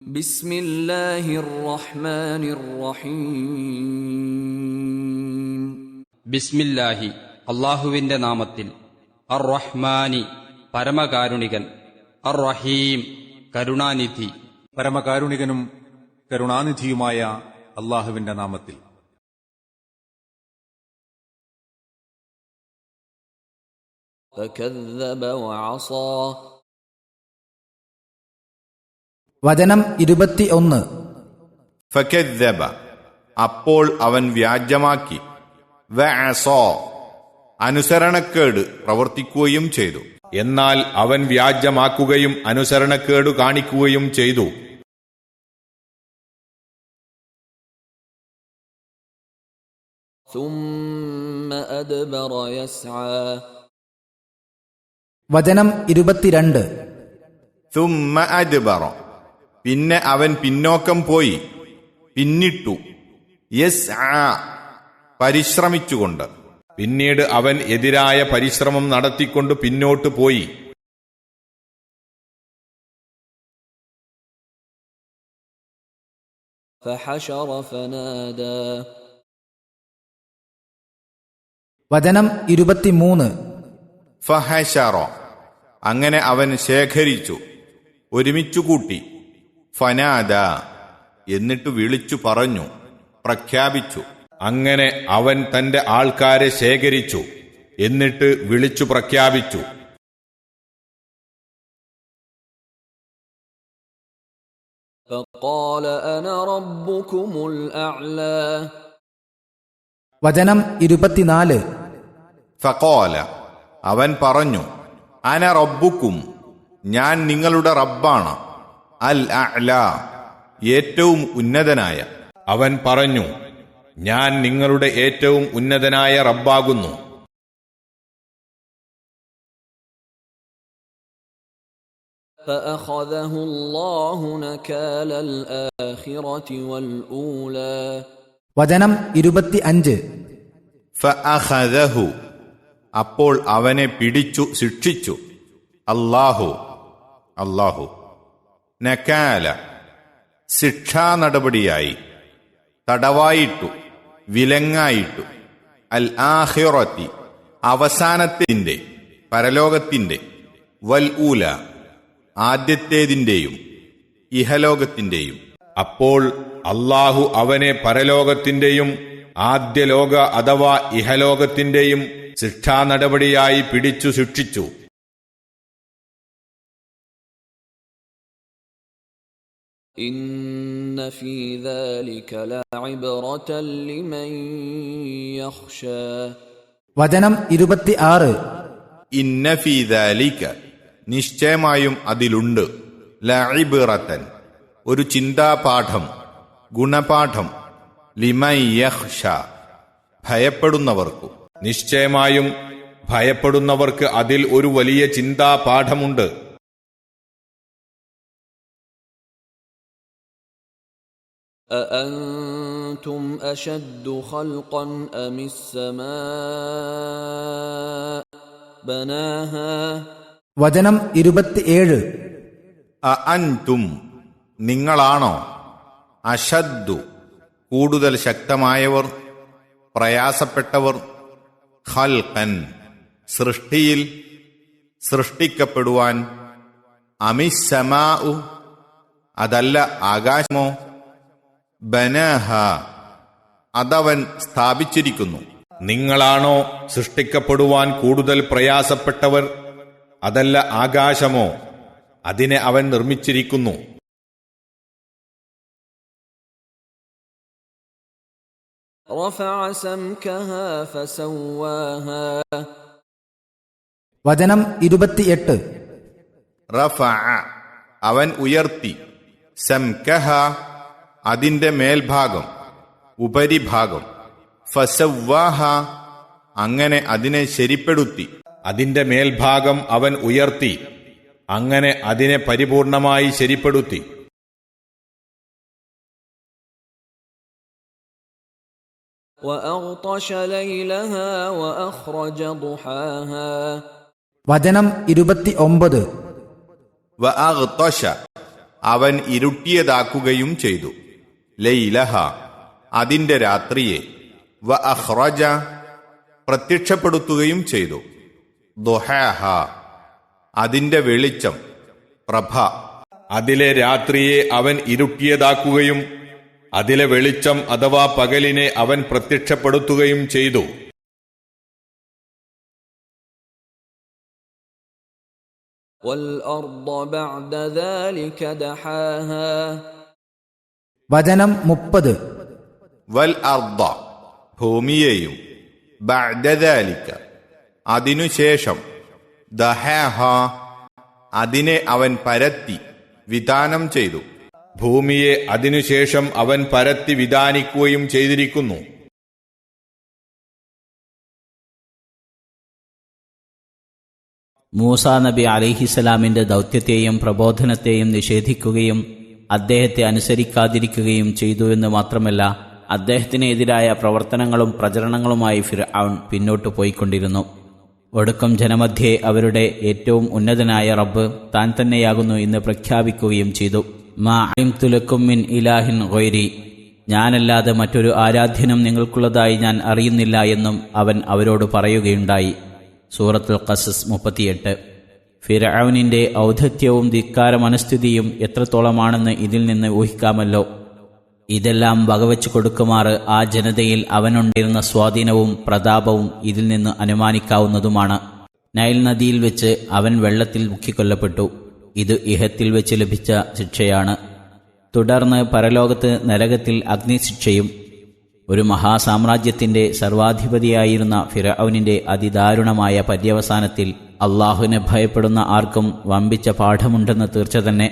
ബിസ്മില്ലാഹിർ റഹ്മാനിർ റഹീം. ബിസ്മില്ലാഹി അല്ലാഹുവിന്റെ നാമത്തിൽ. അർ റഹ്മാനി പരമകാരുണികൻ, അർ റഹീം കരുണാനിധി. പരമകാരുണികനും കരുണാനിധിയുമായ അല്ലാഹുവിന്റെ നാമത്തിൽ. ഫകദ്ദബ വഅസാ. വചനം 21. ഫകദ്ദബ അപ്പോൾ അവൻ വ്യാജമാക്കി, വഅസാ അനുസരണക്കേട് പ്രവർത്തിക്കുകയും ചെയ്തു. എന്നാൽ അവൻ വ്യാജമാക്കുകയും അനുസരണക്കേടു കാണിക്കുകയും ചെയ്തു. ثم أدبر يسعى. വചനം 22. ثم أدبر പിന്നെ അവൻ പിന്നോക്കം പോയി, പിന്നിട്ടു. യസ്ആ പരിശ്രമിച്ചുകൊണ്ട്. പിന്നീട് അവൻ എതിരായ പരിശ്രമം നടത്തിക്കൊണ്ട് പിന്നോട്ടു പോയി. فحشر فنادى. വചനം 23. ഫഹശറ അങ്ങനെ അവൻ ശേഖരിച്ചു, ഒരുമിച്ചുകൂട്ടി. ഫനാദ എന്നിട്ട് വിളിച്ചു പറഞ്ഞു, പ്രഖ്യാപിച്ചു. അങ്ങനെ അവൻ തന്റെ ആൾക്കാരെ ശേഖരിച്ചു, എന്നിട്ട് വിളിച്ചു പ്രഖ്യാപിച്ചു. فقال أنا ربكم الأعلى. വചനം 24. ഫഖാല അവൻ പറഞ്ഞു, അന റബ്ബുക്കും ഞാൻ നിങ്ങളുടെ റബ്ബാണ്, അൽ അഅ്ല ഏറ്റവും ഉന്നതനായ. അവൻ പറഞ്ഞു, ഞാൻ നിങ്ങളുടെ ഏറ്റവും ഉന്നതനായ റബ്ബാകുന്നു. فأخذه الله نكال الآخرة والأولى. വചനം 25. ഫഅഖദഹു അപ്പോൾ അവനെ പിടിച്ചു ശിക്ഷിച്ചു. അല്ലാഹു നകാല ശിക്ഷാ നടപടിയായി, തടവായിട്ടു, വിലങ്ങായിട്ടു. അൽ ആഖിറത്തി അവസാനത്തിന്റെ, പരലോകത്തിന്റെ. വൽ ഊല ആദ്യത്തേതിന്റെയും ഇഹലോകത്തിന്റെയും. അപ്പോൾ അല്ലാഹു അവനെ പരലോകത്തിന്റെയും ആദ്യലോക അഥവാ ഇഹലോകത്തിന്റെയും ശിക്ഷാ നടപടിയായി പിടിച്ചു ശിക്ഷിച്ചു. إن في ذلك لعبرة لمن يخشى. വചനം 26. ഇന്ന ഫീ ദാലിക നിശ്ചയമായും അതിലുണ്ട്, ലഇബ്റതൻ ഒരു ചിന്താപാഠം, ഗുണപാഠം. ലിമൻ യഖ്ഷ ഭയപ്പെടുന്നവർക്കു. നിശ്ചയമായും ഭയപ്പെടുന്നവർക്ക് അതിൽ ഒരു വലിയ ചിന്താപാഠമുണ്ട്. أأنتم أشد خلقا أم السماء بناها. വചനം 27. അഅൻതും നിങ്ങളാണോ, അശദ്ദു കൂടുതൽ ശക്തമായവർ, പ്രയാസപ്പെട്ടവർ, ഖൽഖൻ സൃഷ്ടിയിൽ, സൃഷ്ടിക്കപ്പെടുവാൻ, അമിസ്സമാഉ അതല്ല ആകാശമോ, ബനഹ അതവൻ സ്ഥാപിച്ചിരിക്കുന്നു. നിങ്ങളാണോ സൃഷ്ടിക്കപ്പെടുവാൻ കൂടുതൽ പ്രയാസപ്പെട്ടവർ, അതല്ല ആകാശമോ, അതിനെ അവൻ നിർമ്മിച്ചിരിക്കുന്നു. رفع سمكها فسواها. വചനം 28. റഫഅ അവൻ ഉയർത്തി, സംകഹ അതിന്റെ മേൽഭാഗം, ഉപരിഭാഗം. ഫസവ്വാഹ അങ്ങനെ അതിനെ ശരിപ്പെടുത്തി. അതിന്റെ മേൽഭാഗം അവൻ ഉയർത്തി, അങ്ങനെ അതിനെ പരിപൂർണമായി ശരിപ്പെടുത്തി. وأغطش ليلها وأخرج ضحاها. വചനം 29. വഅഗ്തശ അവൻ ഇരുട്ടിയതാക്കുകയും ചെയ്തു. ലൈലഹ അതിന്റെ രാത്രിയെ, വ അഖ്റജ പ്രത്യക്ഷപ്പെടുത്തുകയും ചെയ്തു. ദുഹാഹ അതിന്റെ വെളിച്ചം, പ്രഭ. അതിലെ രാത്രിയെ അവൻ ഇരുട്ടിയതാക്കുകയും അതിലെ വെളിച്ചം അഥവാ പകലിനെ അവൻ പ്രത്യക്ഷപ്പെടുത്തുകയും ചെയ്തു. والأرض بعد ذلك دحاها വചനം 30. വൽ അർദ ഭൂമിയെയും, ബഅദ ദാലിക അതിനുശേഷം, ദഹാഹ അതിനെ അവൻ പരത്തി വിധാനം ചെയ്തു. ഭൂമിയെ അതിനുശേഷം അവൻ പരത്തി വിധാനിക്കുകയും ചെയ്തിരിക്കുന്നു. മൂസാ നബി അലൈഹിസ്സലാമിന്റെ ദൗത്യത്തെയും പ്രബോധനത്തെയും നിഷേധിക്കുകയും അദ്ദേഹത്തെ അനുസരിക്കാതിരിക്കുകയും ചെയ്തു എന്ന് മാത്രമല്ല, അദ്ദേഹത്തിനെതിരായ പ്രവർത്തനങ്ങളും പ്രചരണങ്ങളുമായി ഫിർഔൻ പിന്നോട്ടു പോയിക്കൊണ്ടിരുന്നു. ഒടുക്കം ജനമധ്യേ അവരുടെ ഏറ്റവും ഉന്നതനായ റബ്ബ് താൻ തന്നെയാകുന്നു എന്ന് പ്രഖ്യാപിക്കുകയും ചെയ്തു. മാ അലിംതു ലക്കും മിൻ ഇലാഹിൻ ഗൈരി, ഞാനല്ലാതെ മറ്റൊരു ആരാധ്യനും നിങ്ങൾക്കുള്ളതായി ഞാൻ അറിയുന്നില്ല എന്നും അവൻ അവരോട് പറയുകയുണ്ടായി. സൂറത്തുൽ ഖസസ് 38. ഫിർഔനിന്റെ ഔദ്ധത്യവും ധിക്കാര മനസ്ഥിതിയും എത്രത്തോളമാണെന്ന് ഇതിൽ നിന്ന് ഊഹിക്കാമല്ലോ. ഇതെല്ലാം വകവെച്ചു കൊടുക്കുമാറ് ആ ജനതയിൽ അവനുണ്ടായിരുന്ന സ്വാധീനവും പ്രതാപവും ഇതിൽ നിന്ന് അനുമാനിക്കാവുന്നതുമാണ്. നൈൽ നദിയിൽ വെച്ച് അവൻ വെള്ളത്തിൽ മുക്കിക്കൊല്ലപ്പെട്ടു. ഇത് ഇഹത്തിൽ വെച്ച് ലഭിച്ച ശിക്ഷയാണ്. തുടർന്ന് പരലോകത്ത് നരകത്തിൽ അഗ്നിശിക്ഷയും. ഒരു മഹാസാമ്രാജ്യത്തിന്റെ സർവാധിപതിയായിരുന്ന ഫിർഔനിന്റെ അതിദാരുണമായ പര്യവസാനത്തിൽ അള്ളാഹുവിനെ ഭയപ്പെടുന്ന ആർക്കും വമ്പിച്ച പാഠമുണ്ടെന്ന് തീർച്ച തന്നെ.